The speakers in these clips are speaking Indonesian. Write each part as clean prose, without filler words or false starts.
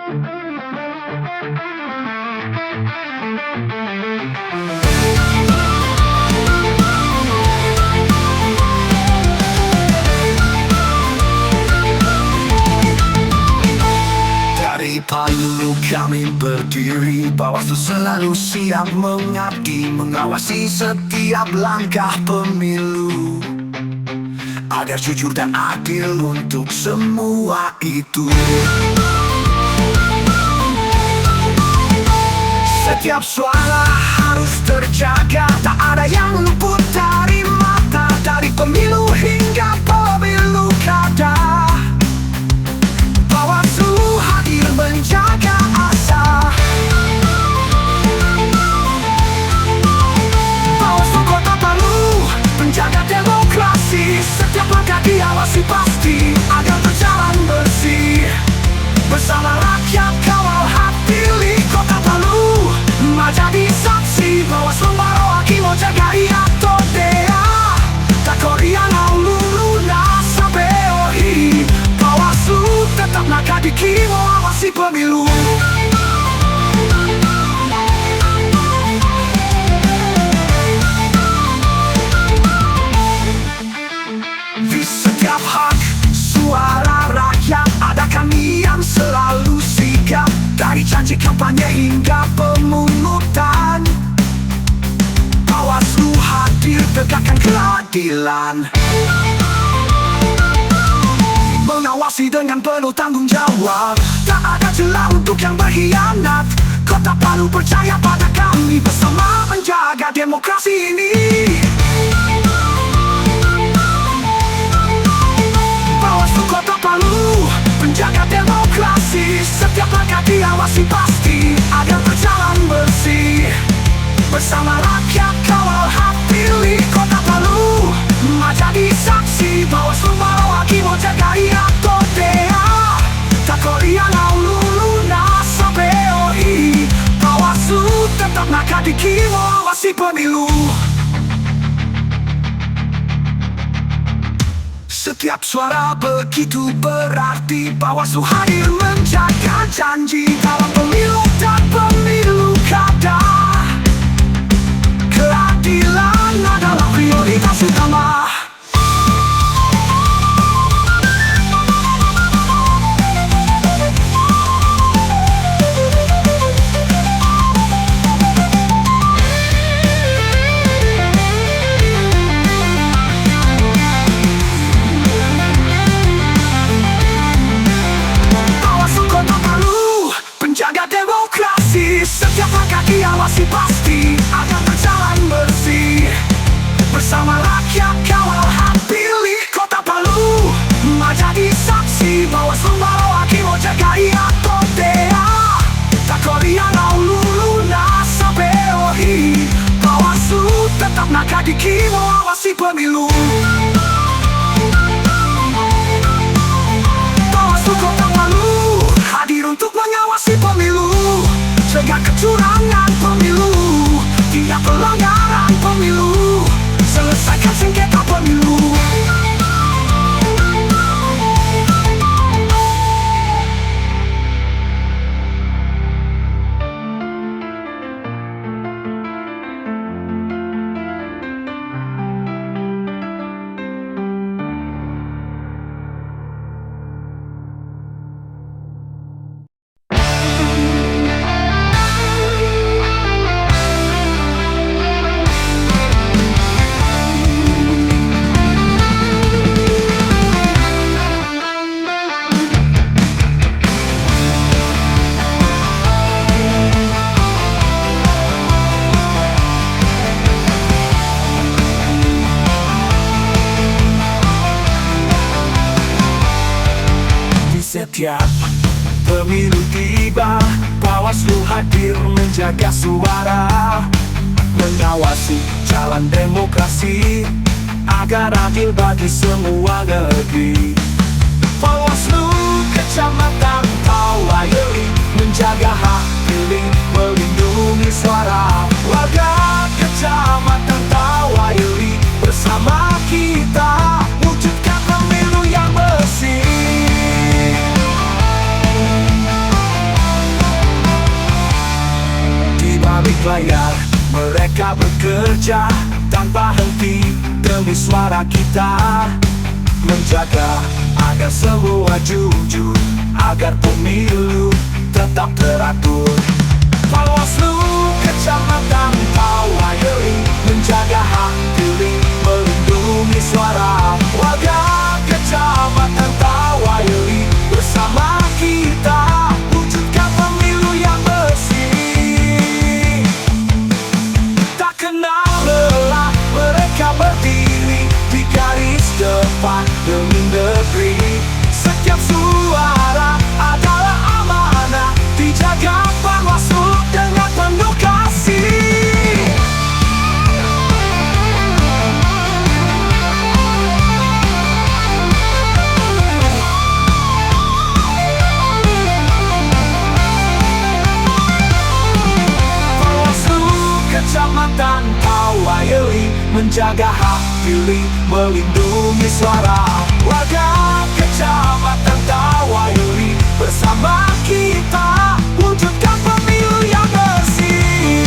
Dari Palu kami berdiri, Bawaslu selalu siap mengabdi, mengawasi setiap langkah pemilu, agar jujur dan adil untuk semua itu. Setiap suara harus terjaga, tak ada yang luput dari mata, dari pemilu hingga pemilu kada. Bawaslu hadir menjaga asa. Bawaslu Kota Palu, penjaga demokrasi, setiap langkah diawasi pasti agar berjalan bersih. Bersama rakyat kawal hak pilih Kota Palu, jadi saksi Bawaslu mawaki mo jaga iato dea, takorian au lulu na sampai ohi. Bawaslu tetap nakadiki mo awasi pemilu. Di setiap hak suara rakyat ada kami yang selalu sigap, dari janji kampanye hingga pemungutan. Bawaslu hadir tegakkan keadilan, mengawasi dengan penuh tanggung jawab, tak ada celah untuk yang berkhianat. Kota Palu percaya pada kami, bersama menjaga demokrasi ini. Bawaslu Kota Palu, penjaga demokrasi, setiap langkah diawasi pasti agar berjalan bersih. Bersama rakyat kawal hak pilih Kota Palu, jadi saksi Bawaslu mawaki mo jaga iato dea, takorian au lulu na sampai ohi. Bawaslu tetap nakadiki mo awasi pemilu. Setiap suara begitu berarti, Bawaslu hadir menjaga janji dalam pemilu dan pemilu kada. Keadilan adalah prioritas utama. Setiap langkah diawasi pasti agar berjalan bersih. Bersama rakyat kawal hak pilih Kota Palu, jadi saksi Bawaslu mawaki mo jaga iato dea, takorian au lulu na sampai ohi. Bawaslu tetap nakadiki mo awasi pemilu. Bawaslu Kota Palu hadir untuk mengawasi pemilu, cegah kecurangan pemilu, tidak pelanggaran pemilu, selesaikan sengketa pemilu. Setiap pemilu tiba, Bawaslu hadir menjaga suara, mengawasi jalan demokrasi agar adil bagi semua negeri. Bawaslu Kecamatan Tawayeli menjaga hak pilih, melindungi suara warga Kecamatan Tawayeli. Bersama kita wujudkan pemilu yang bersih. layar. Mereka bekerja tanpa henti demi suara kita, menjaga agar semua jujur, agar pemilu tetap teratur. Bawaslu Kecamatan Tawayeli menjaga hak pilih, melindungi suara warga Kecamatan Tawayeli. Bersama kita wujudkan pemilu yang bersih. Tak kenal lelah mereka berdiri di garis depan demi negeri. Setiap suara adalah amanah, dijaga Bawaslu dengan penuh kasih. Bawaslu Kecamatan Tawayeli menjaga hak pilih, melindungi suara warga Kecamatan Tawayeli. Bersama kita wujudkan pemilu yang bersih.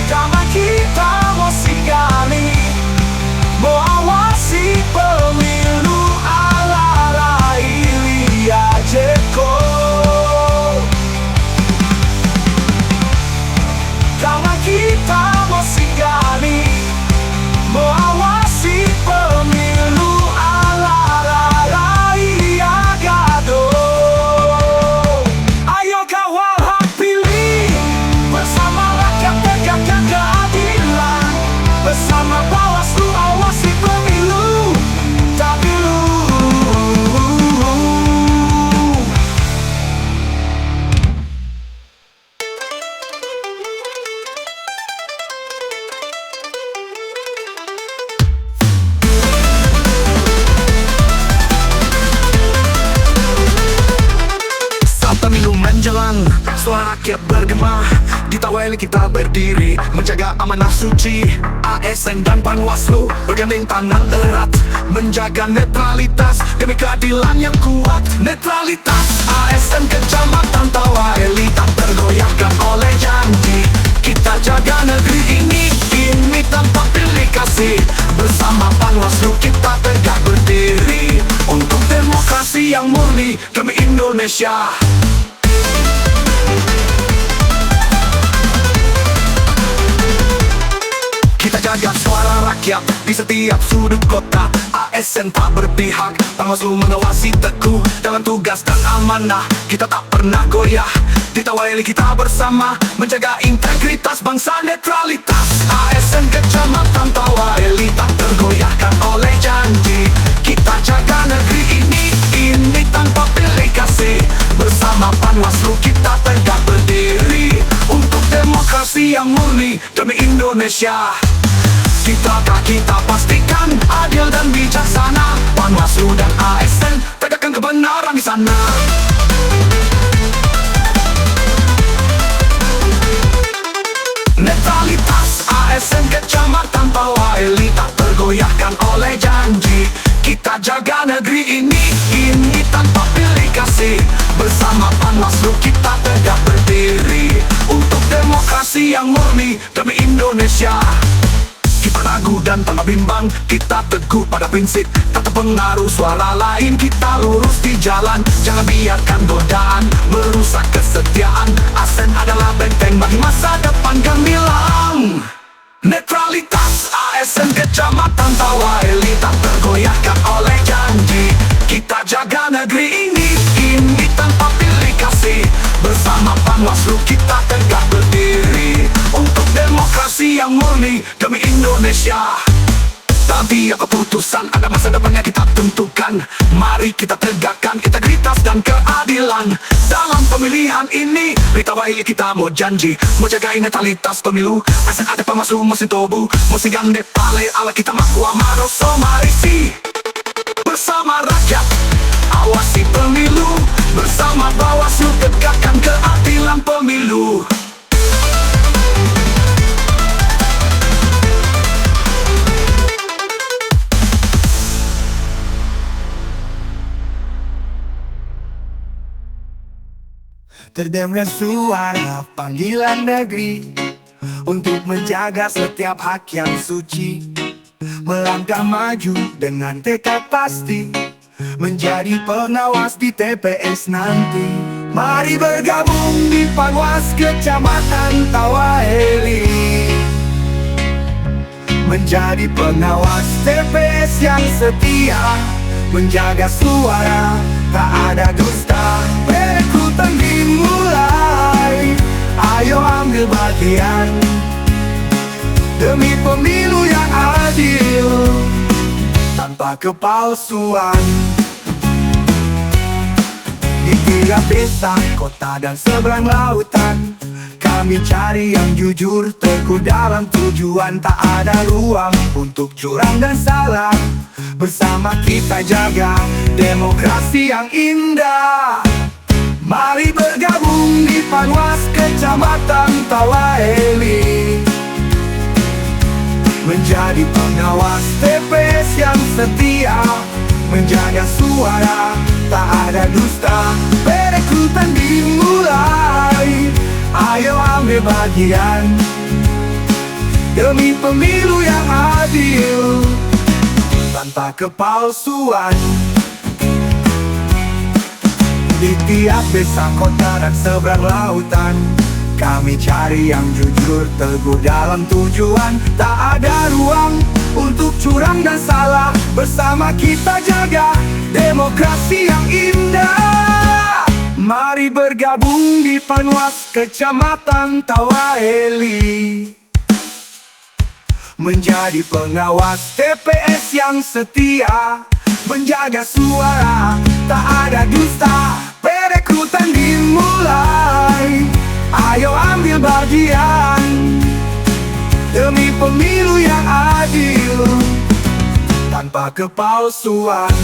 Damai kita mau singgali, mengawasi pemilu ala Ilya Jeko. Damai kita mau singgali, mengawasi pemilu ala Ilya Gado. Ayo kawal hak pilih, bersama rakyat tegakkan keadilan. Bersama Bawaslu awasi pemilu, tak pilu. Saat pemilu menjelang, suara rakyat bergema. Di Tawayeli kita berdiri, menjaga amanah suci. ASN dan Panwaslu bergandeng tangan erat, menjaga netralitas demi keadilan yang kuat. Netralitas ASN Kecamatan Tawayeli tak tergoyahkan oleh janji. Kita jaga negeri ini tanpa pilih kasih. Bersama Panwaslu kita tegak berdiri untuk demokrasi yang murni demi Indonesia. Kita jaga suara rakyat di setiap sudut kota. ASN tak berpihak, Panwaslu mengawasi teguh dalam tugas dan amanah. Kita tak pernah goyah, di Tawayeli kita bersama, menjaga integritas bangsa, netralitas. ASN Kecamatan Tawayeli tak tergoyahkan oleh janji. Kita jaga negeri ini tanpa pilih kasih. Bersama Panwaslu kita tegak berdiri untuk demokrasi yang murni demi Indonesia. Kita pastikan adil dan bijaksana. Panwaslu dan ASN tegakkan kebenaran di sana. Netralitas ASN Kecamatan Tawayeli tak tergoyahkan oleh janji. Kita jaga negeri ini tanpa pilih kasih. Bersama Panwaslu kita tegak berdiri untuk demokrasi yang murni demi Indonesia. Kita ragu dan tanpa bimbang, kita teguh pada prinsip. Tak terpengaruh suara lain, kita lurus di jalan. Jangan biarkan godaan merusak kesetiaan. ASN adalah benteng bagi masa depan gemilang. Netralitas ASN Kecamatan Tawayeli tak tergoyahkan oleh janji. Kita jaga negeri ini tanpa pilih kasih. Bersama Panwaslu kita tegak berdiri untuk demokrasi yang murni demi Indonesia. Tapi keputusan ada masa depannya kita tentukan. Mari kita tegakkan integritas dan keadilan dalam pemilihan ini. Di Tawayeli kita mau janji, mau jaga netralitas pemilu. Asal ada Panwaslu mesin tobu, mesin gande pale ala kita makwa maroso marisi. Bersama rakyat awasi pemilu, bersama Bawaslu tegakkan keadilan pemilu. Terdengar suara panggilan negeri untuk menjaga setiap hak yang suci. Melangkah maju dengan tekad pasti, menjadi pengawas di TPS nanti. Mari bergabung di Panwas Kecamatan Tawaheli, menjadi pengawas TPS yang setia, menjaga suara, tak ada dusta. Perekrutan dimulai, ayo ambil bagian demi pemilu yang adil, tanpa kepalsuan. Di tiap desa, kota dan seberang lautan, kami cari yang jujur, teguh dalam tujuan. Tak ada ruang untuk curang dan salah, bersama kita jaga demokrasi yang indah. Mari bergabung di Panwas Kecamatan Tawaheli, menjadi pengawas TPS yang setia, menjaga suara, tak ada dusta. Perekrutan dimulai, ayo ambil bagian demi pemilu yang adil, tanpa kepalsuan. Di tiap desa, kota dan seberang lautan, kami cari yang jujur, teguh dalam tujuan. Tak ada ruang untuk curang dan salah, bersama kita jaga demokrasi yang indah. Mari bergabung di Panwas Kecamatan Tawaheli, menjadi pengawas TPS yang setia, menjaga suara, tak ada dusta. Perekrutan dimulai, ayo ambil bagian demi pemilu yang adil, tanpa kepalsuan.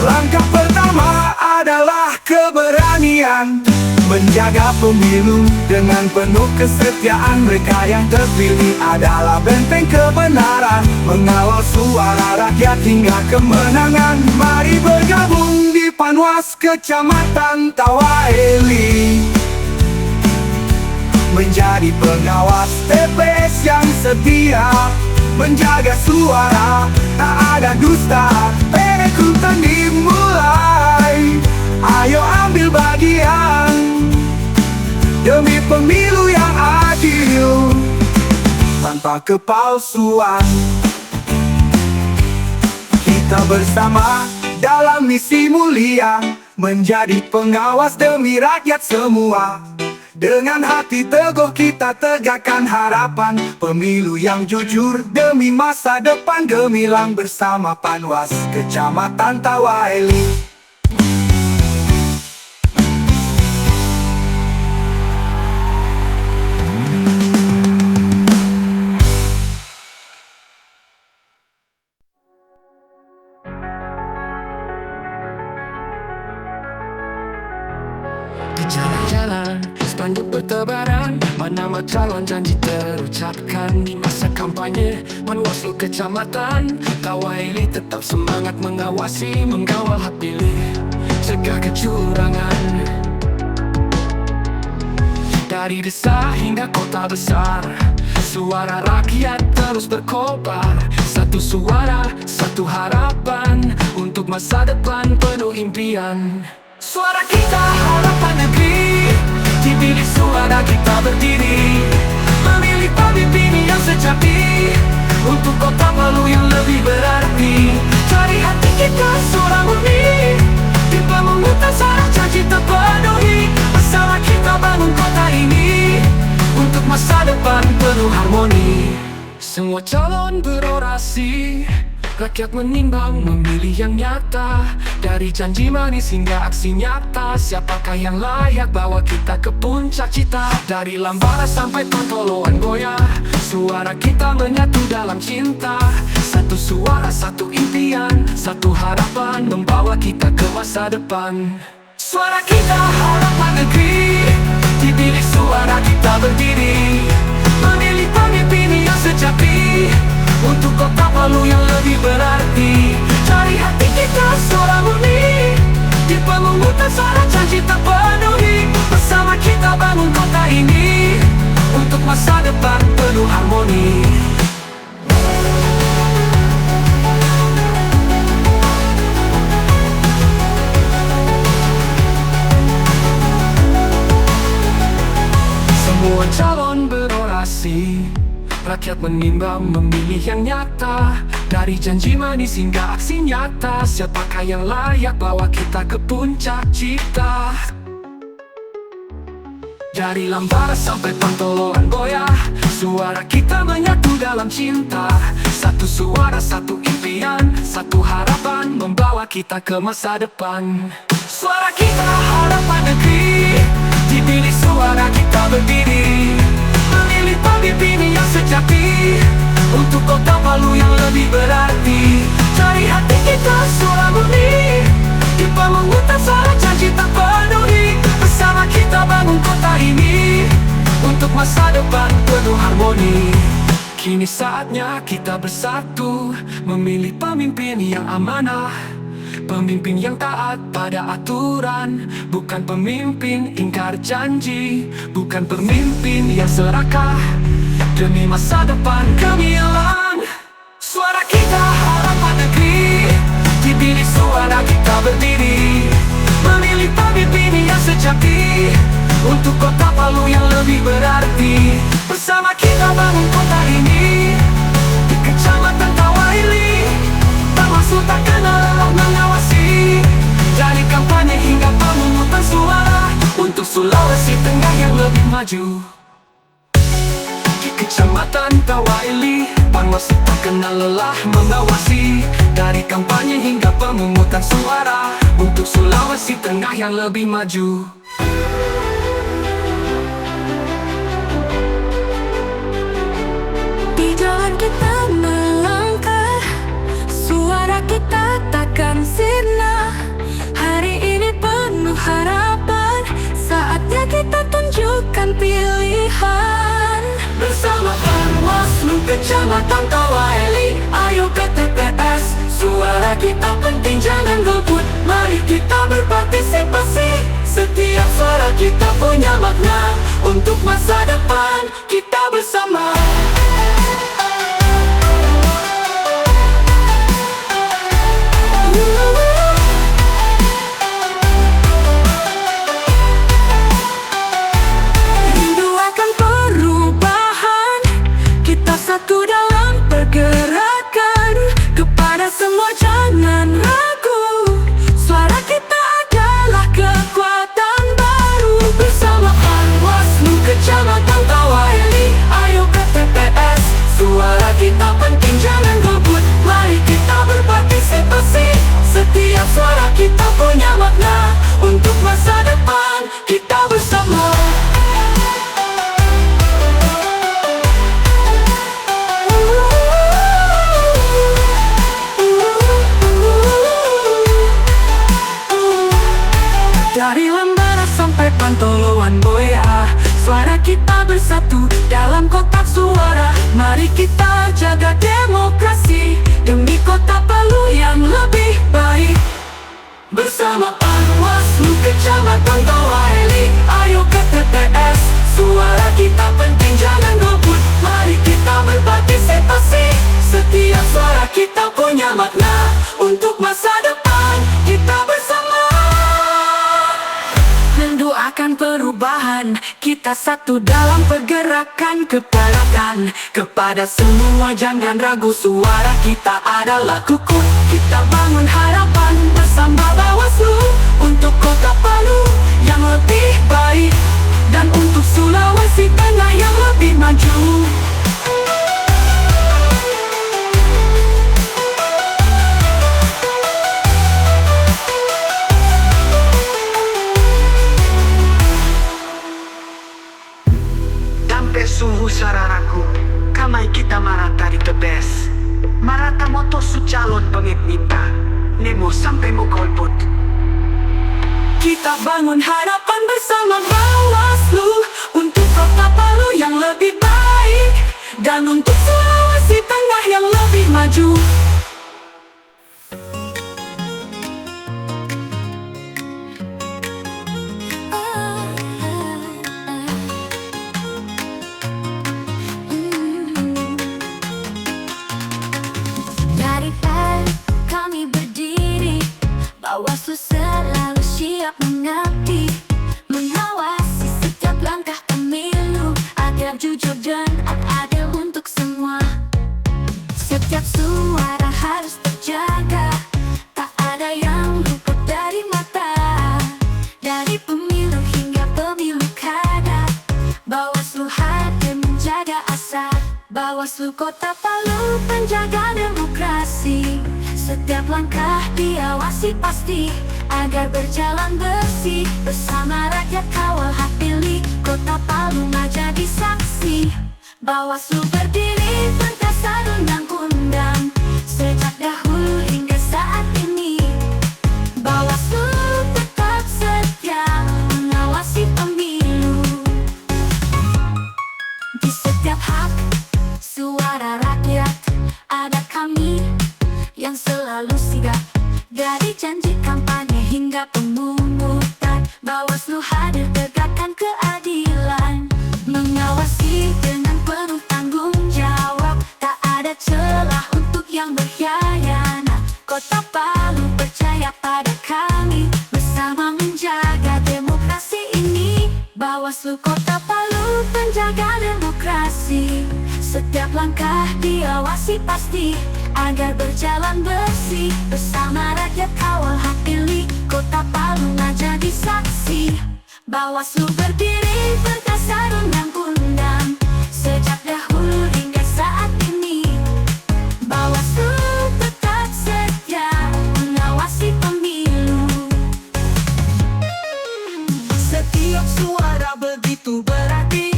Langkah pertama adalah keberanian, menjaga pemilu dengan penuh kesetiaan. Mereka yang terpilih adalah benteng kebenaran, mengawal suara rakyat hingga kemenangan. Mari bergabung di Panwas Kecamatan Tawaheli, menjadi pengawas TPS yang setia, menjaga suara, tak ada dusta. Perekrutan dimulai, ayo ambil bagian demi pemilu yang adil, tanpa kepalsuan. Kita bersama dalam misi mulia, menjadi pengawas demi rakyat semua. Dengan hati teguh kita tegakkan harapan, pemilu yang jujur demi masa depan. Gemilang bersama Panwas Kecamatan Tawaheli. Jalan-jalan, spanduk bertebaran, nama calon janji terucapkan. Di masa kampanye, Panwaslu Kecamatan Tawaheli tetap semangat mengawasi, mengawal hak pilih, cegah kecurangan. Dari desa hingga kota besar, suara rakyat terus berkobar. Satu suara, satu harapan, untuk masa depan penuh impian. Suara kita harapan negeri, di bilik suara kita berdiri, memilih pemimpin yang sejati, untuk kota Palu yang lebih berarti. Cari hati kita suara murni, di pemungutan suara janji terpenuhi. Bersama kita bangun kota ini, untuk masa depan penuh harmoni. Semua calon berorasi, rakyat menimbang, memilih yang nyata. Dari janji manis hingga aksi nyata, siapakah yang layak bawa kita ke puncak cita? Dari Lambara sampai Tontoloan Goyah, suara kita menyatu dalam cinta. Satu suara, satu impian, satu harapan, membawa kita ke masa depan. Suara kita harapan negeri, di bilik suara kita berdiri, memilih pemimpin yang sejati, untuk kota Palu yang lebih berarti. Cari hati kita suara murni, di pemungutan suara janji terpenuhi. Bersama kita bangun kota ini, harmoni. Semua calon berorasi, rakyat menimbang memilih yang nyata. Dari janji manis hingga aksi nyata, siapakah yang layak bawa kita ke puncak cita? Dari Lambara sampai Pantoloan Boya, suara kita menyatu dalam cinta. Satu suara, satu impian, satu harapan membawa kita ke masa depan. Suara kita harapan negeri, dipilih suara kita berdiri. Memilih pemimpin yang sejati, untuk kota Palu yang lebih berarti. Dari hati kita suara murni, kita mengutip suara janji terpenuhi. Bersama kita bangun kota ini, untuk masa depan penuh harmoni. Kini saatnya kita bersatu, memilih pemimpin yang amanah, pemimpin yang taat pada aturan. Bukan pemimpin ingkar janji, bukan pemimpin yang serakah. Demi masa depan gemilang, suara kita harapan negeri, dipilih suara kita berdiri. Memilih pemimpin yang sejati, untuk kota Palu yang lebih berarti. Bersama kita bangun kota ini, di Kecamatan Tawaili. Bawaslu takkan lelah mengawasi, dari kampanye hingga pemungutan suara, untuk Sulawesi Tengah yang lebih maju. Di Kecamatan Tawaili, Bawaslu tak kenal lelah mengawasi, dari kampanye hingga pemungutan suara, untuk Sulawesi Tengah yang lebih maju. Di jalan kita melangkah, suara kita takkan sirna. Hari ini penuh harapan, saatnya kita tunjukkan pilihan. Bersama Bawaslu Kecamatan Tawaili, ayo ke TPS. Suara kita penting, jangan golput, mari kita berpartisipasi. Setiap suara kita punya makna, untuk masa depan kita bersama. Rinduakan perubahan, kita satu dalam pergerakan. Kepada semua jangan ragu, suara kita adalah kekuatan baru. Bersama Bawaslu Kecamatan Tawaili, ayo ke TPS. Suara kita penting, jangan golput, mari kita berpartisipasi. Setiap suara kita punya makna, untuk masa depan kita bersama. Dari Lambara sampai Pantoloan Boya, suara kita bersatu dalam kotak suara. Mari kita jaga demokrasi, demi kota Palu yang lebih baik. Bersama Bawaslu Kecamatan Tawaili, ayo ke TPS. Suara kita penting, jangan golput, mari kita berpartisipasi. Setiap suara kita punya makna, untuk masa depan kita bersama. Mendoakan perubahan, kita satu dalam pergerakan. Kepada semua jangan ragu, suara kita adalah kukuh. Kita bangun harapan bersama Bawaslu, untuk kota Palu yang lebih baik, dan untuk Sulawesi Tengah yang lebih maju. Dampe suhu sararaku, kamai kita marata di tebes. Marata moto su calon pengikmita, nemo sampai mo golput. Kita bangun harapan bersama Bawaslu, untuk kota Palu yang lebih baik, dan untuk Sulawesi Tengah yang lebih maju. mengabdi, mengawasi setiap langkah pemilu agar jujur dan adil untuk semua. Setiap suara harus terjaga, tak ada yang luput dari mata. Dari pemilu hingga pemilu kada, Bawaslu hadir menjaga asa. Bawaslu Kota Palu penjaga demokrasi. Setiap langkah diawasi pasti agar berjalan bersih. Bersama rakyat kawal hak pilih, Kota Palu maju jadi saksi. Bawaslu berdiri berdasar undang-undang sejak dahulu hingga saat ini. Bawaslu tetap setia mengawasi pemilu. Di setiap hak suara rakyat ada kami yang selalu sigap. Dari janji kampanye hingga pemungutan, Bawaslu hadir tegakkan keadilan. Mengawasi dengan penuh tanggung jawab, tak ada celah untuk yang berkhianat. Kota Palu percaya pada kami, bersama menjaga demokrasi ini. Bawaslu Kota Palu penjaga demokrasi. Setiap langkah diawasi pasti agar berjalan bersih. Bersama rakyat kawal hak pilih, Kota Palu maju jadi saksi. Bawaslu berdiri berdasar undang-undang sejak dahulu hingga saat ini. Bawaslu tetap setia mengawasi pemilu. Setiap suara begitu berarti,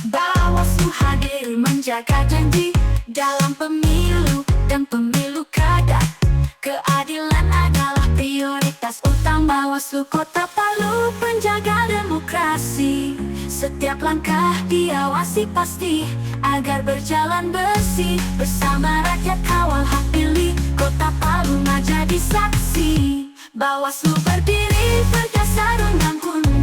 Bawaslu hadir menjaga janji dalam pemilu dan pemilu kada. Keadilan adalah prioritas utama. Bawaslu Kota Palu penjaga demokrasi. Setiap langkah diawasi pasti agar berjalan bersih. Bersama rakyat kawal hak pilih, Kota Palu maju jadi saksi. Bawaslu berdiri berdasar undang-undang